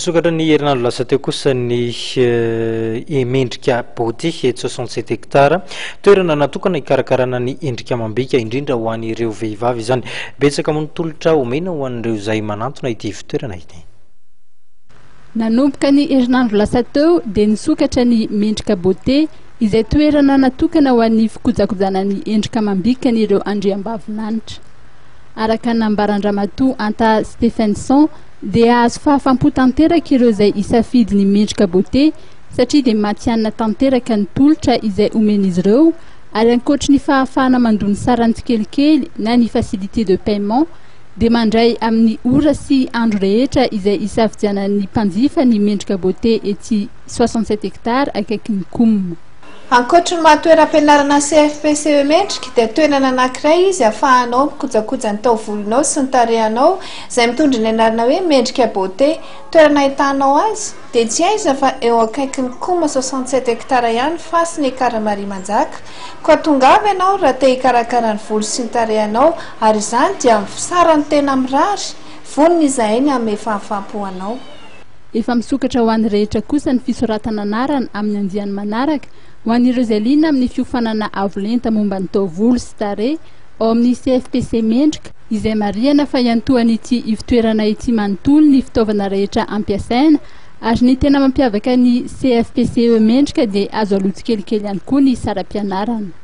Sokatra ny herinandro lasa teo kosa ny mendrika beauté 67 hectares toerana natokana hikarakarana ny endrika amam-bika indrindra ho an'ireo vehivavy izany. Betsaka moa ny tolotra omena ho an'ireo izay manantona ity fitoerana ity. Nanomboka ny herinandro lasa teo dia nisokatra ny mendrika beauté izay toerana natokana ho an'ny fikojakojana ny endrika amam-bika n'ireo andriambavilanitra. Araka nambarandramatoa Anta Stephenson dia azo fahafampo tanteraka ireo izay isafidy ny mendrika beauté satria dia matianina tanteraka ny tolotra izay omen'izy ireo ary ankoatra ny fahafahana mandony sarany tsikelikely na ny facilité de paiement dia mandray amin'ny ora sy andro rehetra izay isafidianan'ny mpanjifa ny mendrika beauté ety 67 hectares akaiky ny Koum. Ankoatra ny mahatoeram-pianarana CFPCE mendrika dia toerana anankiray izy ahafahanao mikojakoja ny taovolonao sy ny tarehanao izay mitondra ny anarana hoe mendrika beauté. Toerana ahitanao azy dia tsy aiza fa eo akaiky ny Koum 67 hectares ihany fasy ny Ekara Mariamanjaka. Koa tongava ianao raha te hikarakara ny volo sy ny tarehanao ary izany dia sarany tena mirary vonona izahay amin'ny fahafampoanao. Efa misokatra ho an'ny rehetra kosa ny fisoratana anarana amin'ny andiany manaraka ho an'ireo izay liana amin'ny fiofanana avolenta momba ny taovolo sy tarehy ao amin'ny CFPC mendrika izay marihana fa iantohan'ity ivitoerana ity manontolo ny fitaovana rehetra ampiasaina ary ny tena mampiavaka ny CFPCE mendrika dia azo alotsikelikely ihany koa ny saram-pianarana.